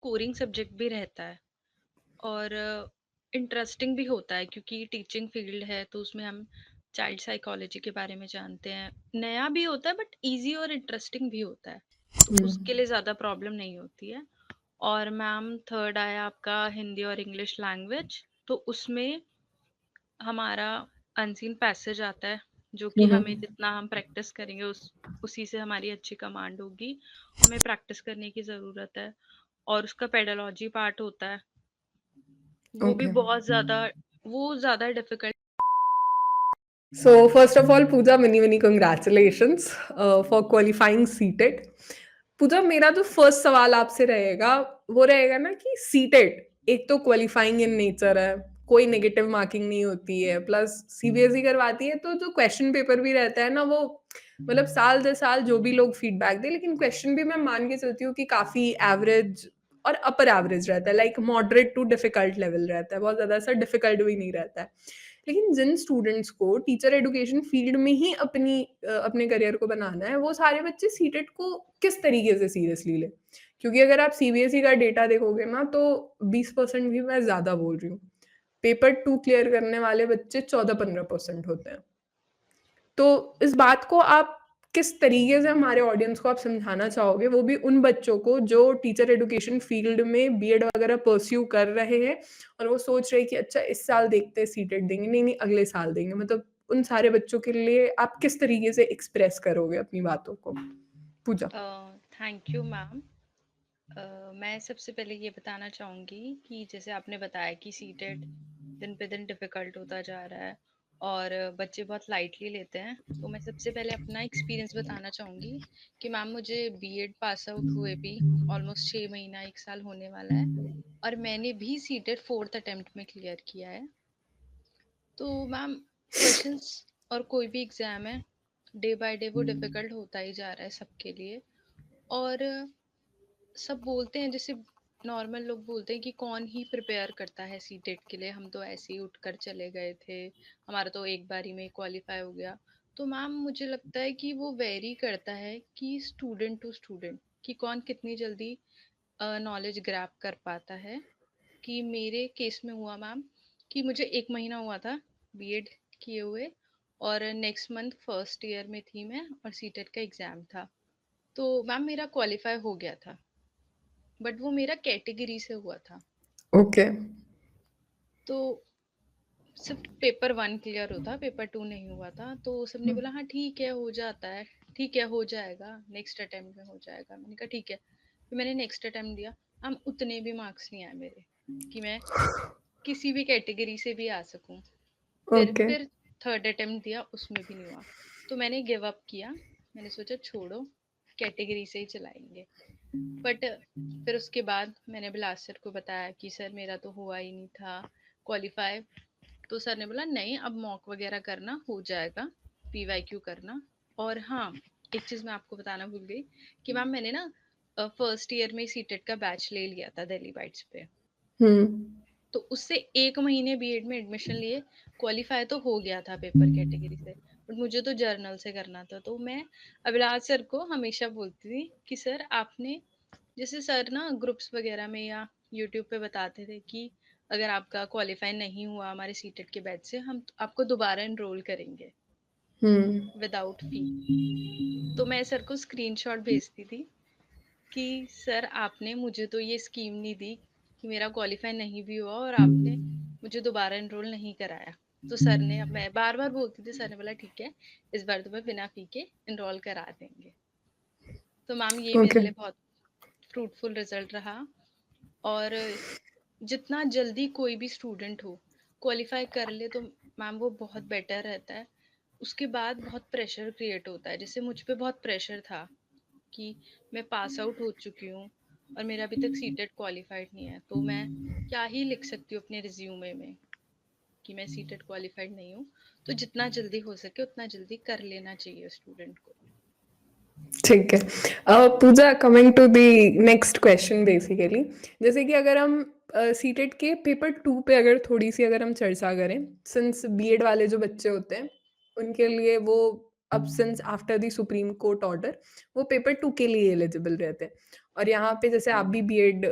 Koring subject भी रहता है और इंटरेस्टिंग भी होता है क्योंकि टीचिंग फील्ड है तो उसमें हम चाइल्ड साइकोलॉजी के बारे में जानते हैं। नया भी होता है बट इजी और इंटरेस्टिंग भी होता है, तो उसके लिए ज़्यादा प्रॉब्लम नहीं होती है। और मैम थर्ड आया आपका हिंदी और इंग्लिश लैंग्वेज, तो उसमें हमारा अनसीन पैसेज आता है जो कि हमें हम्म। जितना हम प्रैक्टिस करेंगे उसी से हमारी अच्छी कमांड होगी। हमें प्रैक्टिस करने की ज़रूरत है। और उसका पेडालॉजी पार्ट होता है, वो भी ओके। बहुत ज़्यादा, वो ज़्यादा difficult. So first of all, Pooja, many many congratulations for qualifying CTET. Pooja, मेरा जो फर्स्ट सवाल आपसे रहेगा वो रहेगा ना कि सीटेट एक तो क्वालिफाइंग इन नेचर है, कोई नेगेटिव मार्किंग नहीं होती है, प्लस सीबीएसई करवाती है, तो जो क्वेश्चन पेपर भी रहता है ना वो मतलब साल दर साल जो भी लोग फीडबैक दे, लेकिन क्वेश्चन भी मैं मान के चलती हूँ कि काफी एवरेज और अपर एवरेज रहता है, like moderate to difficult level रहता है, बहुत ज्यादा सा डिफिकल्ट भी नहीं रहता है। लेकिन जिन स्टूडेंट्स को टीचर एजुकेशन फील्ड में ही अपने करियर को बनाना है, वो सारे बच्चे सीटेट को किस तरीके से सीरियसली ले? क्योंकि अगर आप सीबीएसई का डेटा देखोगे ना तो 20% भी मैं ज्यादा बोल रही हूँ, पेपर 2 क्लियर करने वाले बच्चे 14-15% होते हैं। तो इस बात को आप किस तरीके से हमारे ऑडियंस को आप समझाना चाहोगे, वो भी उन बच्चों को जो टीचर एजुकेशन फील्ड में बीएड वगैरह परस्यू कर रहे हैं और वो सोच रहे हैं कि अच्छा इस साल देखते हैं सीटेट देंगे, नहीं नहीं अगले साल देंगे, मतलब उन सारे बच्चों के लिए आप किस तरीके से एक्सप्रेस करोगे अपनी बातों को? पूजा। Thank you ma'am. मैं सबसे पहले ये बताना चाहूँगी कि जैसे आपने बताया कि सीटेट दिन पे दिन डिफिकल्ट होता जा रहा है और बच्चे बहुत लाइटली लेते हैं, तो मैं सबसे पहले अपना एक्सपीरियंस बताना चाहूँगी कि मैम मुझे बीएड पास आउट हुए भी ऑलमोस्ट 6 महीना 1 साल होने वाला है और मैंने भी सीटेट फोर्थ अटेम्प्ट में क्लियर किया है। तो मैम क्वेश्चंस और कोई भी एग्जाम है, डे बाय डे वो डिफिकल्ट होता ही जा रहा है सबके लिए। और सब बोलते हैं, जैसे नॉर्मल लोग बोलते हैं कि कौन ही प्रिपेयर करता है सीटेट के लिए, हम तो ऐसे ही उठकर चले गए थे, हमारा तो एक बारी में क्वालिफाई हो गया। तो मैम मुझे लगता है कि वो वेरी करता है कि स्टूडेंट टू स्टूडेंट, कि कौन कितनी जल्दी नॉलेज ग्रैब कर पाता है। कि मेरे केस में हुआ मैम कि मुझे 1 महीना हुआ था बीएड किए हुए और नेक्स्ट मंथ फर्स्ट ईयर में थी मैं और सीटेट का एग्जाम था। तो मैम मेरा क्वालिफाई हो गया था, बट वो मेरा कैटेगरी से हुआ था। ओके। तो सिर्फ पेपर 1 क्लियर होता, पेपर 2 नहीं हुआ था। तो सबने बोला हाँ ठीक है हो जाता है, ठीक है हो जाएगा, नेक्स्ट अटेम्प्ट में हो जाएगा। मैंने कहा ठीक है। फिर मैंने नेक्स्ट अटेम्प्ट दिया, हम उतने भी मार्क्स नहीं आए मेरे कि मैं किसी भी कैटेगरी से भी आ सकूं। फिर ओके। फिर थर्ड अटेम्प्ट दिया, उसमें भी नहीं हुआ। तो मैंने गिव अप किया, मैंने सोचा छोड़ो, कैटेगरी से ही चलाएंगे। बट फिर उसके बाद मैंने बिलास सर को बताया कि सर मेरा तो हुआ ही नहीं था क्वालिफाई। तो सर ने बोला नहीं अब मॉक वगैरह करना, हो जाएगा, पीवाईक्यू करना। और हाँ, एक चीज मैं आपको बताना भूल गई कि मैम मैंने ना फर्स्ट ईयर में सीटेट का बैच ले लिया था दिल्ली बाइट्स पे। हम्म। तो उससे 1 महीने बीएड में एडमिशन लिए, क्वालिफाई तो हो गया था पेपर कैटेगरी से, बट मुझे तो जर्नल से करना था। तो मैं अभिलाष सर को हमेशा बोलती थी कि सर आपने, जैसे सर ना ग्रुप्स वगैरह में या यूट्यूब पे बताते थे कि अगर आपका क्वालिफाई नहीं हुआ हमारे सीटेट के बैच से, हम आपको दोबारा एनरोल करेंगे हम्म। विदाउट फी। तो मैं सर को स्क्रीनशॉट भेजती थी कि सर आपने मुझे तो ये स्कीम नहीं दी कि मेरा क्वालिफाई नहीं भी हुआ और आपने मुझे दोबारा एनरोल नहीं कराया। तो सर ने, अब मैं बार बार बोलती थी, सर ने बोला ठीक है इस बार तुम्हें बिना फी के एनरोल करा देंगे। तो मैम ये मेरे ओके। लिए बहुत फ्रूटफुल रिजल्ट रहा। और जितना जल्दी कोई भी स्टूडेंट हो क्वालिफाई कर ले तो मैम वो बहुत बेटर रहता है। उसके बाद बहुत प्रेशर क्रिएट होता है, जैसे मुझ पे बहुत प्रेशर था कि मैं पास आउट हो चुकी हूँ और मेरा अभी तक सीटेट क्वालिफाइड नहीं है, तो मैं क्या ही लिख सकती हूँ अपने रिज्यूमे में कि मैं सीटेट क्वालिफाइड नहीं हूँ। तो जितना जल्दी हो सके उतना जल्दी कर लेना चाहिए स्टूडेंट को। ठीक है। Pooja, coming to the next question basically, जैसे कि अगर हम सीटेट के पेपर 2 पे अगर थोड़ी सी अगर हम चर्चा करें, सिंस बीएड वाले जो बच्चे होते हैं उनके लिए वो अब since after the supreme court order वो पेपर 2 के लिए एलिजिबल रहते हैं, और यहाँ पे जैसे आप भी बीएड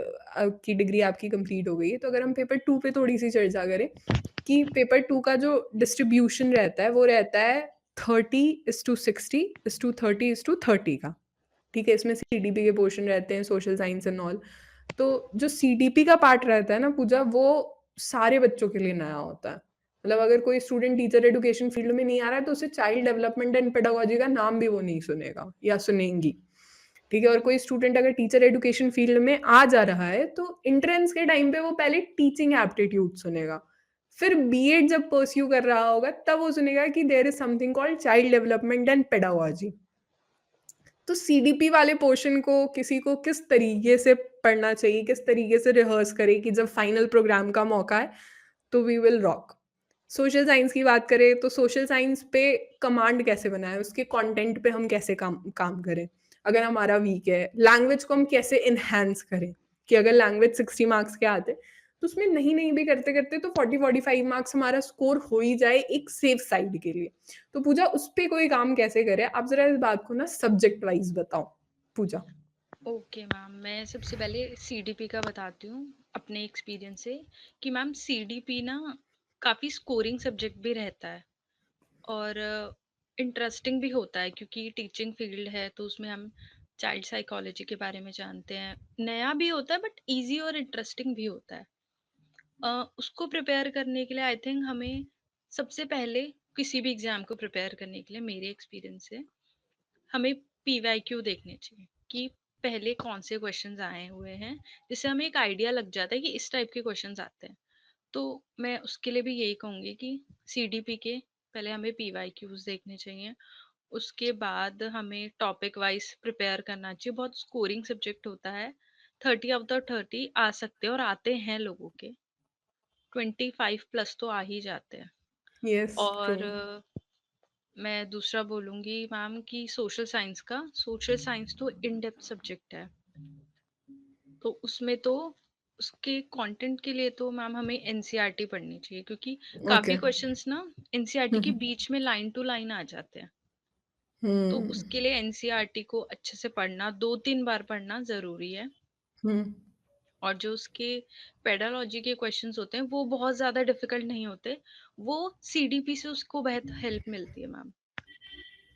की डिग्री आपकी कंप्लीट हो गई है, तो अगर हम पेपर 2 पे थोड़ी-सी चर्चा करें कि पेपर 2 का जो डिस्ट्रीब्यूशन रहता है, वो रहता है 30:60 30:30 का, ठीक है? इसमें सीडीपी के पोर्शन रहते हैं, सोशल साइंस एंड ऑल। तो जो सीडीपी का पार्ट रहता है ना पूजा, वो सारे बच्चों के लिए नया होता है। मतलब अगर कोई स्टूडेंट टीचर एजुकेशन फील्ड में नहीं आ रहा है, तो उसे चाइल्ड डेवलपमेंट एंड पेडागोजी का नाम भी वो नहीं सुनेगा या सुनेंगी। ठीक है? और कोई स्टूडेंट अगर टीचर एजुकेशन फील्ड में आ जा रहा है, तो एंट्रेंस के टाइम पे वो पहले टीचिंग एप्टीट्यूड सुनेगा। फिर बीएड जब परस्यू कर रहा होगा, तब वो सुनेगा कि there is something called child development and pedagogy. तो सीडीपी वाले पोर्शन को किसी को किस तरीके से पढ़ना चाहिए, किस तरीके से रिहर्स करे कि जब फाइनल प्रोग्राम का मौका है, तो we will rock. Social science की बात करें तो सोशल साइंस पे कमांड कैसे बनाएँ, उसके कंटेंट पे हम कैसे काम काम करें, अगर हमारा वीक है। लैंग्वेज को हम कैसे एनहांस करें, कि अगर लैंग्वेज 60 मार्क्स के आते, तो उसमें नहीं-नहीं भी करते-करते तो 40-45 मार्क्स हमारा स्कोर हो ही जाए एक सेफ साइड के लिए। तो पूजा उस पे कोई काम कैसे करे? आप ज़रा इस बात को ना सब्जेक्ट वाइज़ बताओ, पूजा। ओके मैम, मैं सबसे पहले सीडीपी का बताती हूँ अपने एक्सपीरियंस से कि मैम सीडीपी ना काफ़ी स्कोरिंग सब्जेक्ट भी रहता है और इंटरेस्टिंग भी होता है क्योंकि टीचिंग फील्ड है तो उसमें हम चाइल्ड साइकोलॉजी के बारे में जानते हैं। नया भी होता है बट इजी और इंटरेस्टिंग भी होता है। उसको प्रिपेयर करने के लिए आई थिंक हमें सबसे पहले किसी भी एग्जाम को प्रिपेयर करने के लिए मेरे एक्सपीरियंस से हमें पीवाईक्यू देखने चाहिए कि पहले कौन से क्वेश्चंस आए हुए हैं, जिससे हमें एक आइडिया लग जाता है कि इस टाइप के क्वेश्चंस आते हैं। तो मैं उसके लिए भी यही कहूंगी कि सीडीपी के पहले हमें पीवाईक्यूज देखने चाहिए। उसके बाद हमें टॉपिक वाइज प्रिपेयर करना चाहिए। बहुत स्कोरिंग सब्जेक्ट होता है। 30 आउट ऑफ 30 आ सकते हैं और आते हैं लोगों के। 25 प्लस तो आ ही जाते हैं। Yes, true. और मैं दूसरा बोलूंगी मैम कि सोशल साइंस तो इन डेप्थ सब्जेक्ट है। तो उसमें तो उसके कंटेंट के लिए तो मैम हमें एनसीईआरटी पढ़नी चाहिए क्योंकि ओके। काफी क्वेश्चंस ना एनसीईआरटी हुँ, के हुँ। बीच में लाइन टू लाइन आ जाते हैं। तो हुँ, उसके लिए एनसीईआरटी को अच्छे से पढ़ना, 2-3 बार पढ़ना जरूरी है। हुँ, और जो उसके पेडालॉजी के क्वेश्चंस होते हैं वो बहुत ज्यादा डिफिकल्ट नहीं होते। वो सीडीपी से उसको बहुत हेल्प मिलती है मैम।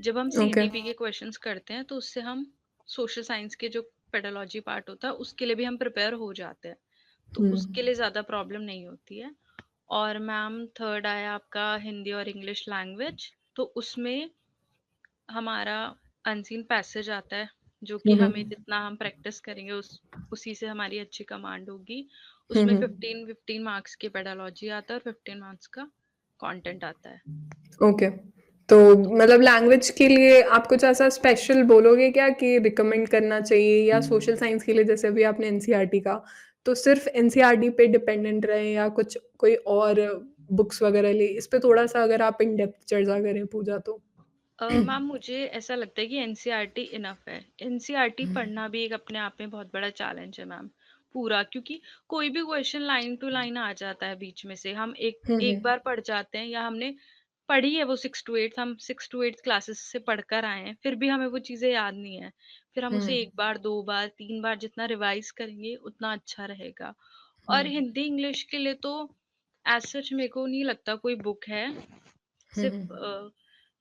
जब हम ओके। सीडीपी के क्वेश्चंस करते हैं तो उससे हम सोशल साइंस के जो पेडोलॉजी पार्ट होता है उसके लिए भी हम प्रिपेयर हो जाते हैं। तो हुँ, उसके लिए ज़्यादा प्रॉब्लम नहीं होती है। और मैम थर्ड आया आपका हिंदी और इंग्लिश लैंग्वेज। तो उसमें हमारा अनसीन पैसेज आता है जो कि हुँ, हमें हुँ, जितना हम प्रैक्टिस करेंगे उसी से हमारी अच्छी कमांड होगी। हुँ, उसमें हुँ। 15 मार्क्स की पेडोलॉजी आता है और 15 मार्क्स का कंटेंट आता है। ओके। तो तो मतलब लैंग्वेज के लिए आप कुछ ऐसा स्पेशल बोलोगे क्या कि रिकमेंड करना चाहिए, या सोशल साइंस के लिए जैसे अभी आपने एनसीईआरटी कहा, तो सिर्फ़ एनसीईआरटी पे डिपेंडेंट रहें या कुछ कोई और बुक्स वगैरह लें? इस पे थोड़ा-सा अगर आप इन डेप्थ चर्चा करें पूजा तो? मैम मुझे ऐसा लगता है कि एनसीईआरटी इनफ है। एनसीईआरटी पढ़ना भी एक अपने आप में बहुत बड़ा चैलेंज है मैम, पूरा। क्योंकि कोई भी क्वेश्चन लाइन टू लाइन आ जाता है बीच में से। हम एक हुँ, एक हुँ। बार पढ़ जाते हैं या हमने पढ़ी है वो 6 to 8, हम 6 to 8 क्लासेस से पढ़कर आए हैं, फिर भी हमें वो चीज़ें याद नहीं है। फिर हम हुँ, उसे 1 बार 2 बार 3 बार जितना रिवाइज करेंगे उतना अच्छा रहेगा। हुँ, और हिंदी इंग्लिश के लिए तो एज सच मेरे को नहीं लगता कोई बुक है। हुँ, सिर्फ हुँ।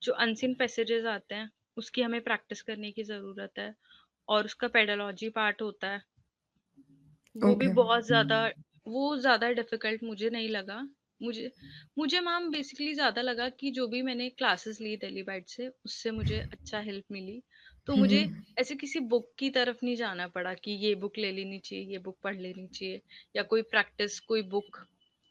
जो अनसीन पैसेजेस आते हैं उसकी हमें प्रैक्टिस करने की ज़रूरत है। और उसका पेडालॉजी पार्ट होता है, वो भी ओके। बहुत ज़्यादा, वो ज़्यादा डिफिकल्ट मुझे नहीं लगा। मुझे मुझे मैम बेसिकली ज़्यादा लगा कि जो भी मैंने क्लासेस ली दिल्ली बाइट से उससे मुझे अच्छा हेल्प मिली। तो हुँ, मुझे हुँ। ऐसे किसी बुक की तरफ नहीं जाना पड़ा कि ये बुक ले लेनी चाहिए, ये बुक पढ़ लेनी चाहिए, या कोई प्रैक्टिस कोई बुक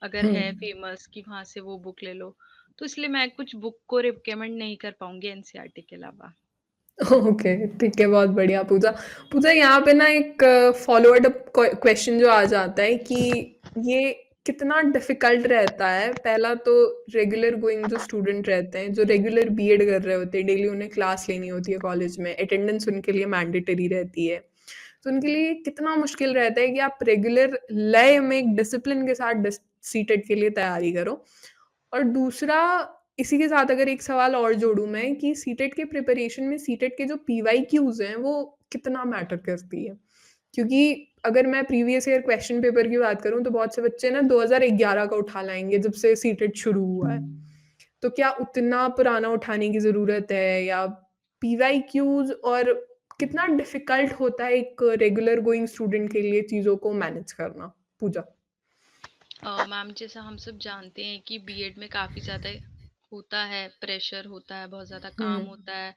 अगर हुँ। है फेमस कि वहां से वो बुक ले लो। तो इसलिए मैं कुछ बुक को रिकमेंड नहीं कर पाऊंगी एनसीईआरटी के अलावा। ओके, ठीक है, बहुत बढ़िया पूजा। पूजा यहाँ पे ना एक फ़ॉलोअड अप क्वेश्चन जो आ जाता है कि ये कितना डिफ़िकल्ट रहता है? पहला तो रेगुलर गोइंग जो स्टूडेंट रहते हैं, जो रेगुलर बीएड कर रहे होते हैं, डेली उन्हें क्लास लेनी होती है कॉलेज में, अटेंडेंस उनके लिए मैंडेटरी रहती है। तो उनके लिए कितना मुश्किल रहता है कि आप रेगुलर लय में एक डिसिप्लिन के साथ सीटेट के लिए तैयारी करो। और दूसरा, इसी के साथ अगर एक सवाल और जोड़ूँ मैं कि सीटेट के प्रिपरेशन में सीटेट के जो पीवाईक्यूज़ हैं, वो कितना मैटर करती है? क्योंकि अगर मैं प्रीवियस ईयर क्वेश्चन पेपर की बात करूँ तो बहुत से बच्चे ना 2011 का उठा लाएँगे जब से सीटेट शुरू हुआ है। तो क्या उतना पुराना उठाने की ज़रूरत है या पीवाईक्यूज़ और कितना डिफ़िकल्ट होता है एक रेगुलर गोइंग स्टूडेंट के लिए चीज़ों को मैनेज करना? पूजा। मैम जैसा हम सब जानते हैं कि बीएड में काफ़ी ज़्यादा होता है, प्रेशर होता है, बहुत ज़्यादा काम हुँ, होता है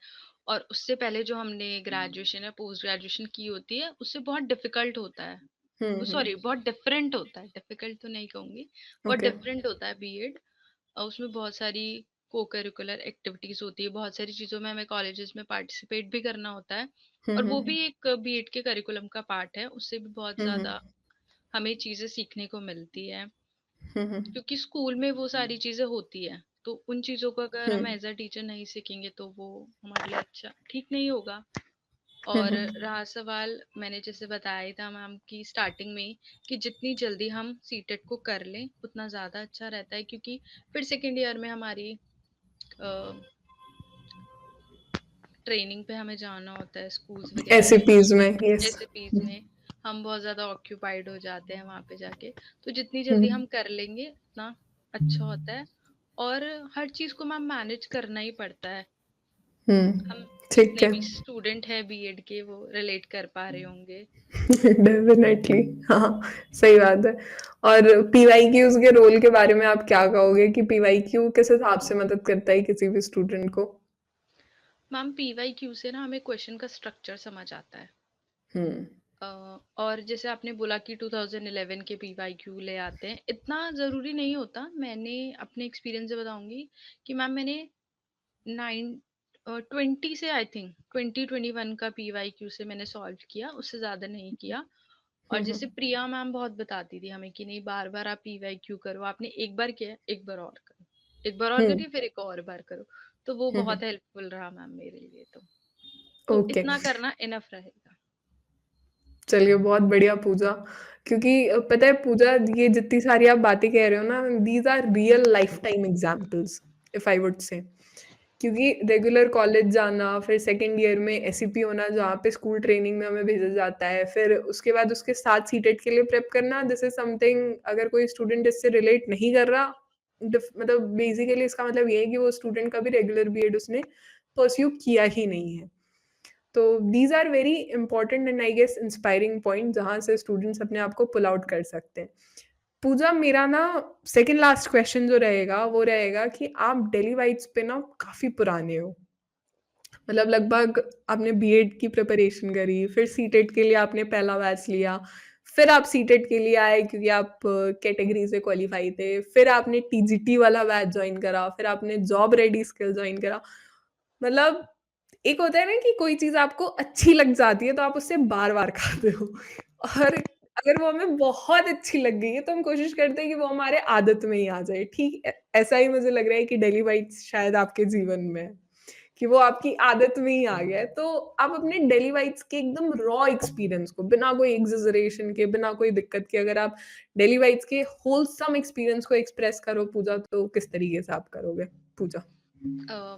और उससे पहले जो हमने ग्रेजुएशन या पोस्ट ग्रेजुएशन की होती है, उससे बहुत डिफ़िकल्ट होता है। हुँ, हुँ। सॉरी बहुत डिफरेंट होता है, डिफ़िकल्ट तो नहीं कहूँगी, बहुत ओके। डिफरेंट होता है बीएड। उसमें बहुत सारी को-करिकुलर एक्टिविटीज़ होती है, बहुत सारी चीज़ों में हमें कॉलेजेस में पार्टिसिपेट भी करना होता है हुँ, और हुँ, वो हुँ। भी एक बीएड के करिकुलम का पार्ट है, उससे भी बहुत हुँ, हुँ। ज़्यादा हमें चीज़ें सीखने को मिलती है। हुँ, हुँ। क्योंकि स्कूल में वो सारी चीज़ें होती है, तो उन चीज़ों को अगर हुँ। हम एज़ अ टीचर नहीं सीखेंगे तो वो हमारे लिए अच्छा ठीक नहीं होगा। हुँ, और हुँ। रहा सवाल मैंने जैसे बताया ही था मैम की स्टार्टिंग में कि जितनी जल्दी हम सीटेट को कर लें उतना ज़्यादा अच्छा रहता है क्योंकि फिर सेकेंड ईयर में हमारी ट्रेनिंग पे हमें जाना होता है स्कूल्स वगैरह में एसईपीज़ में, यस। एसएपीज में हम बहुत ज़्यादा ऑक्यूपाइड हो जाते हैं वहाँ पे जाके तो जितनी हुँ, जल्दी हम कर लेंगे उतना अच्छा होता है और हर चीज़ को मैम मैनेज करना ही पड़ता है हुँ। हम ठीक जितने है। भी स्टूडेंट हैं बीएड के वो रिलेट कर पा रहे होंगे डेफ़िनेटली हाँ, सही बात है। और पीवाईक्यूज़ के रोल के बारे में आप क्या कहोगे कि पीवाईक्यू किस हिसाब से मदद करता है किसी भी स्टूडेंट को? मैम पीवाईक्यू से ना हमें क्वेश्चन का स्ट्रक्चर समझ आता है हुँ। और जैसे आपने बोला कि 2011 के पीवाईक्यू ले आते हैं इतना ज़रूरी नहीं होता मैंने अपने एक्सपीरियंस से बताऊंगी कि मैम मैंने 20 से आई थिंक 2021 का पीवाईक्यू से मैंने सॉल्व किया उससे ज़्यादा नहीं किया और हुँ, जैसे हुँ। प्रिया मैम बहुत बताती थी हमें कि नहीं बार बार आप पीवाईक्यू करो आपने एक बार किया एक बार और करो एक बार और हुँ, करिए फिर एक और बार करो तो वो हुँ, बहुत हुँ। हेल्पफुल रहा मैम मेरे लिए तो ओके। इतना करना इनफ रहेगा चलिए बहुत बढ़िया पूजा क्योंकि पता है पूजा ये जितनी सारी आप बातें कह रहे हो ना these are real life time examples if I would say. क्योंकि रेगुलर कॉलेज जाना, फिर सेकंड ईयर में एसईपी होना जहाँ पे स्कूल ट्रेनिंग में हमें भेजा जाता है, फिर उसके बाद उसके साथ सीटेट के लिए प्रेप करना दिस इज़ समथिंग अगर कोई स्टूडेंट इससे रिलेट नहीं कर रहा मतलब बेसिकली इसका मतलब ये है कि वो स्टूडेंट कभी रेगुलर बीएड उसने परस्यू किया ही नहीं है। तो these are very important and I guess inspiring point जहाँ से स्टूडेंट्स अपने आप को पुल आउट कर सकते हैं। पूजा मेरा ना सेकंड लास्ट क्वेश्चन जो रहेगा वो रहेगा कि आप डेली वाइब्स पे ना काफ़ी पुराने हो। मतलब लगभग आपने बीएड की प्रिपरेशन करी, फिर सीटेट के लिए आपने पहला बैच लिया, फिर आप सीटेट के लिए आए क्योंकि आप कैटेगरी से क्वालीफाई थे, फिर आपने टीजीटी वाला बैच जॉइन करा, फिर आपने जॉब रेडी स्किल जॉइन करा। मतलब एक होता है ना कि कोई चीज़ आपको अच्छी लग जाती है तो आप उससे बार-बार खाते हो और अगर वो हमें बहुत अच्छी लग गई है तो हम कोशिश करते हैं कि वो हमारे आदत में ही आ जाए। ठीक ऐसा ही मुझे लग रहा है कि डेली बाइट्स शायद आपके जीवन में है। कि वो आपकी आदत में ही आ गया है। तो आप अपने डेली वाइब्स के एकदम रॉ एक्सपीरियंस को बिना कोई एक्सेजरेशन के, बिना कोई दिक्कत के अगर आप डेली वाइब्स के होलसम एक्सपीरियंस को एक्सप्रेस करो पूजा तो किस तरीके से आप करोगे? पूजा।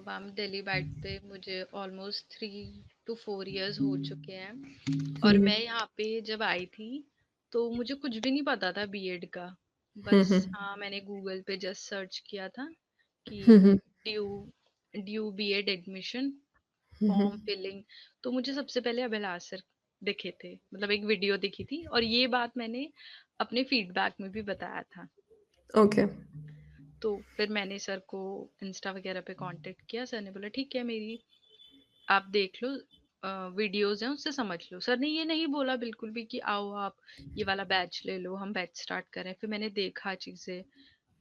मैम दिल्ली बैठ पे मुझे ऑलमोस्ट 3 to 4 years हो चुके हैं हुँ, और हुँ। मैं यहाँ पे जब आई थी तो मुझे कुछ भी नहीं पता था बीएड का हुँ, बस हुँ। हाँ मैंने गूगल पे जस्ट सर्च किया था कि हुँ, हुँ। ड्यू ड्यू बीएड एडमिशन हुँ, हुँ। फॉर्म फिलिंग तो मुझे सबसे पहले अभिलाष सर दिखे थे मतलब एक वीडियो दिखी थी और ये बात मैंने अपने फीडबैक में भी बताया था ओके। तो फिर मैंने सर को इंस्टा वगैरह पे कांटेक्ट किया सर ने बोला ठीक है मेरी आप देख लो वीडियोस हैं उससे समझ लो सर ने ये नहीं बोला बिल्कुल भी कि आओ आप ये वाला बैच ले लो हम बैच स्टार्ट करें फिर मैंने देखा चीजें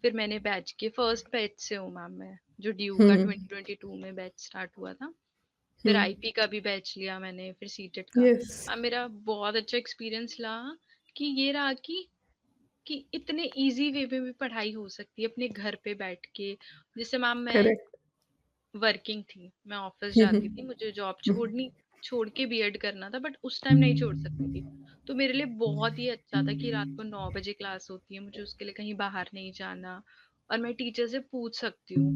फिर मैंने बैच के फर्स्ट बैच से हूँ मैम मैं जो ड्यू हुँ, का हुँ। 2022 में बैच स्टार्ट हुआ था हुँ। फिर आईपी का भी बैच लिया मैंने फिर सीटेट का येस। मेरा बहुत अच्छा एक्सपीरियंस रहा कि ये रहा कि इतने इजी वे में भी पढ़ाई हो सकती है अपने घर पे बैठ के जैसे मैम मैं करेक्ट। वर्किंग थी मैं ऑफिस हुँ, जाती थी हुँ। मुझे जॉब हुँ। छोड़ के बीएड करना था बट उस टाइम नहीं छोड़ सकती थी तो मेरे लिए बहुत ही अच्छा था कि रात को 9 बजे क्लास होती है मुझे उसके लिए कहीं बाहर नहीं जाना और मैं टीचर से पूछ सकती हूँ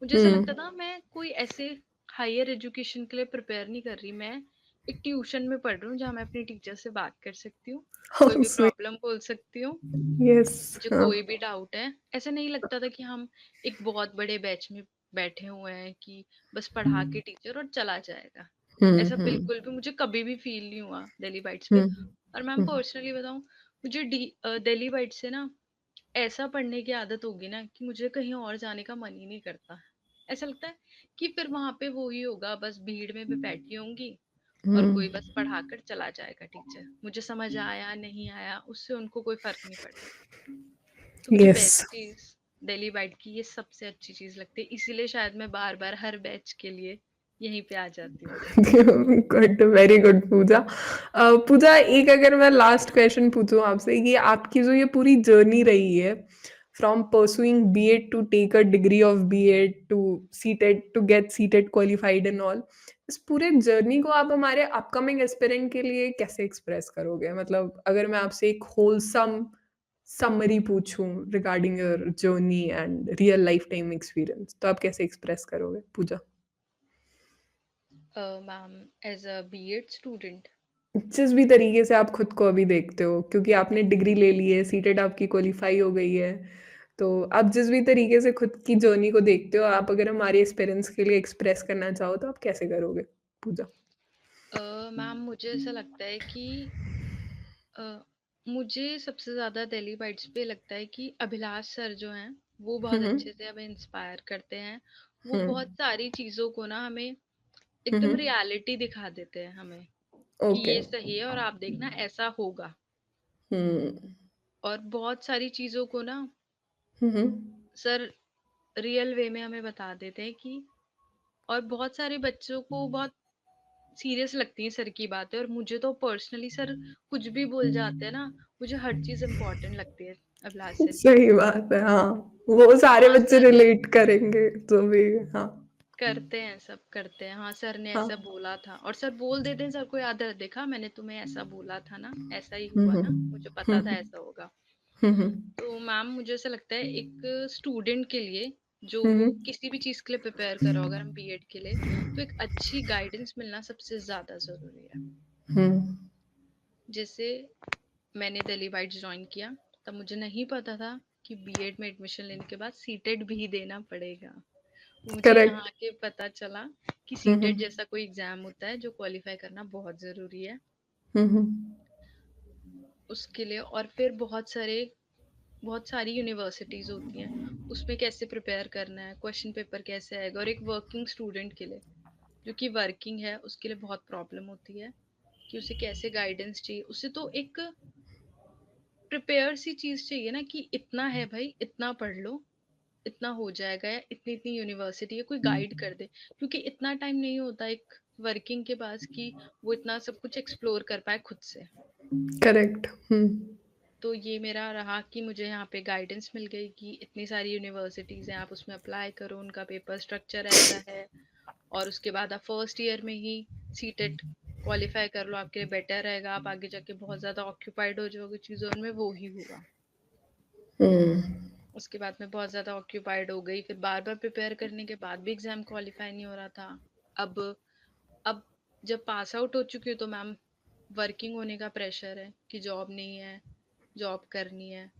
मुझे ऐसा लगता हुँ। था मैं कोई ऐसे हायर एजुकेशन के लिए प्रिपेयर नहीं कर रही मैं एक ट्यूशन में पढ़ रही हूँ जहाँ मैं अपनी टीचर से बात कर सकती हूँ, कोई हाउ भी स्वीट। प्रॉब्लम बोल सकती हूँ, यस। मुझे हाँ। कोई भी डाउट है। ऐसा नहीं लगता था कि हम एक बहुत बड़े बैच में बैठे हुए हैं कि बस पढ़ा के टीचर और चला जाएगा। हुँ, ऐसा हुँ, बिल्कुल भी मुझे कभी भी फील नहीं हुआ दिल्ली बाइट्स पे। हुँ, और मैम हुँ, पर्सनली बताऊं, मुझे दिल्ली बाइट्स से ना ऐसा पढ़ने की आदत होगी ना कि मुझे कहीं और जाने का मन ही नहीं करता। ऐसा लगता है कि फिर वहां पे वो ही होगा, बस भीड़ में मैं बैठी होंगी और हुँ। कोई बस पढ़ाकर चला जाएगा टीचर। मुझे समझ आया नहीं आया उससे उनको कोई फर्क नहीं पड़ेगा। तो मुझे यस। बेस्ट चीज दिल्ली बाइट की ये सबसे अच्छी चीज लगती है, इसीलिए शायद मैं बार बार हर बैच के लिए यहीं पे आ जाती हूँ। गुड, वेरी गुड पूजा। पूजा, एक अगर मैं लास्ट क्वेश्चन पूछूं आपसे, कि आपकी जो ये पूरी जर्नी रही है, from pursuing BEd to take a degree of BEd to CTET to get CTET qualified and all, इस पूरे जर्नी को आप हमारे अपकमिंग एस्पिरेंट के लिए कैसे एक्सप्रेस करोगे? मतलब अगर मैं आपसे एक होलसम समरी पूछूं regarding your journey and real life time experience, तो आप कैसे एक्सप्रेस करोगे Pooja? Ma'am, as a B Ed student, जिस भी तरीके से आप खुद को अभी देखते हो, क्योंकि आपने डिग्री ले ली है, सीटेट आपकी क्वालिफाई हो गई है, तो आप जिस भी तरीके से खुद की जर्नी को देखते हो, आप अगर हमारे इस पेरेंट्स के लिए एक्सप्रेस करना चाहो, तो आप कैसे करोगे पूजा? मैम मुझे ऐसा लगता है कि अ, मुझे सबसे ज्यादा दिल्ली बाइट्स पे लगता है कि अभिलाष सर जो हैं वो बहुत हम्म, अच्छे से हमें इंस्पायर करते हैं। वो बहुत हम्म, सारी चीजों को ना हमें एकदम हम्म। रियलिटी दिखा देते हैं हमें कि ओके। ये सही है और आप देखना ऐसा होगा। हम्म, और बहुत सारी चीजों को ना हम्म। सर रियल वे में हमें बता देते हैं कि, और बहुत सारे बच्चों को बहुत सीरियस लगती है सर की बातें, और मुझे तो पर्सनली सर कुछ भी बोल जाते हैं ना, मुझे हर चीज इम्पोर्टेंट लगती है अभिलाष सर की। सही बात है, हाँ। वो सारे हाँ बच्चे सर ने रिलेट करेंगे जो भी। हाँ, करते हैं, सब करते हैं। हाँ सर ने हाँ। ऐसा बोला था, और सर बोल देते हैं, सर को याद है, देखा मैंने तुम्हें ऐसा बोला था ना, ऐसा ही हुआ हम्म, ना, मुझे पता था हम्म, ऐसा होगा। हम्म, तो मैम मुझे ऐसा लगता है एक स्टूडेंट के लिए जो हम्म, किसी भी चीज के लिए प्रिपेयर कर रहा हो, अगर हम बीएड के लिए, तो एक अच्छी गाइडेंस मिलना सबसे ज्यादा जरूरी है। हम्म। जैसे मैंने दिल्ली बाइट्स ज्वाइन किया, तब मुझे नहीं पता था कि बीएड में एडमिशन लेने के बाद सीटेट भी देना पड़ेगा। मुझे यहाँ करेक्ट। आके पता चला कि हम्म, सीटेट जैसा कोई एग्जाम होता है जो क्वालिफाई करना बहुत जरूरी है हम्म, उसके लिए। और फिर बहुत सारी यूनिवर्सिटीज होती हैं, उसमें कैसे प्रिपेयर करना है, क्वेश्चन पेपर कैसे आएगा। और एक वर्किंग स्टूडेंट के लिए, जो कि वर्किंग है, उसके लिए बहुत प्रॉब्लम होती है कि उसे कैसे गाइडेंस चाहिए। उसे तो एक प्रिपेयर सी चीज चाहिए ना कि इतना है भाई, इतना पढ़ लो, इतना हो जाएगा, या इतनी इतनी यूनिवर्सिटी है, कोई गाइड कर दे। क्योंकि इतना टाइम नहीं होता एक वर्किंग के पास कि वो इतना सब कुछ एक्सप्लोर कर पाए खुद से। करेक्ट। हम्म। तो ये मेरा रहा कि मुझे यहाँ पे गाइडेंस मिल गई कि इतनी सारी यूनिवर्सिटीज हैं, आप उसमें अप्लाई करो, उनका पेपर स्ट्रक्चर ऐसा है। और उसके बाद आप फर्स्ट ईयर में ही सीटेट क्वालिफाई कर लो, आपके लिए बेटर रहेगा, आप आगे जाके बहुत ज्यादा ऑक्यूपाइड हो जाओगे चीजों में। वो ही हुआ। हुँ, उसके बाद मैं बहुत ज्यादा ऑक्यूपाइड हो गई, फिर बार बार प्रिपेयर करने के बाद भी एग्जाम क्वालिफाई नहीं हो रहा था। अब अब जब पास आउट हो चुकी हूँ तो मैम वर्किंग होने का प्रेशर है कि जॉब नहीं है, जॉब करनी है।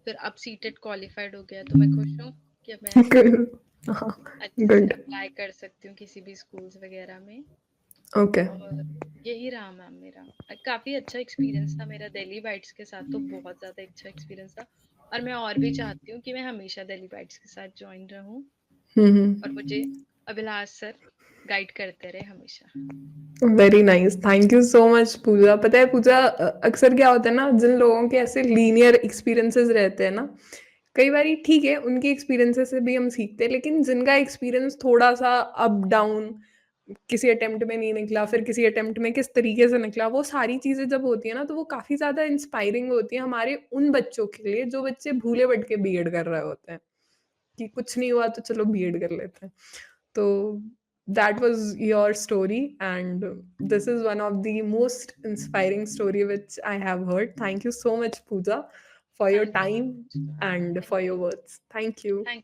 फिर अब सीटेट क्वालिफाइड हो गया तो मैं खुश हूँ कि अब मैं गुड। हाँ, अच्छे से गुड। अप्लाई कर सकती हूँ किसी भी स्कूल्स वगैरह में। ओके। और यही रहा मैम मेरा। काफी अच्छा एक्सपीरियंस था मेरा दिल्ली बाइट्स के साथ, तो बहुत ज्यादा अच्छा एक्सपीरियंस था। और मैं और भी चाहती हूँ कि मैं हमेशा दिल्ली बाइट्स के साथ ज्वाइन रहूँ, हुँ, हुँ। और मुझे अभिलाष सर गाइड करते रहे हमेशा। Very nice, thank you so much Pooja. पता है पूजा, अक्सर क्या होता है ना, जिन लोगों के ऐसे लीनियर एक्सपीरियंसेस रहते हैं ना, कई बारी ठीक है उनके एक्सपीरियंसेस से भी हम सीखते हैं, लेकिन जिनका एक्सपीरियंस थोड़ा सा अप डाउन, किसी अटेम्प्ट में नहीं निकला, फिर किसी अटेम्प्ट में किस तरीके से निकला, वो सारी चीजें जब होती है ना, तो वो काफी ज्यादा इंस्पायरिंग होती है हमारे उन बच्चों के लिए जो बच्चे भूले भटके बीएड कर रहे होते हैं, कि कुछ नहीं हुआ तो चलो बीएड कर लेते हैं। तो that was your story, and this is one of the most inspiring story which I have heard. Thank you so much Pooja for your thank you so time much. and thank for your you. words. Thank you. Thank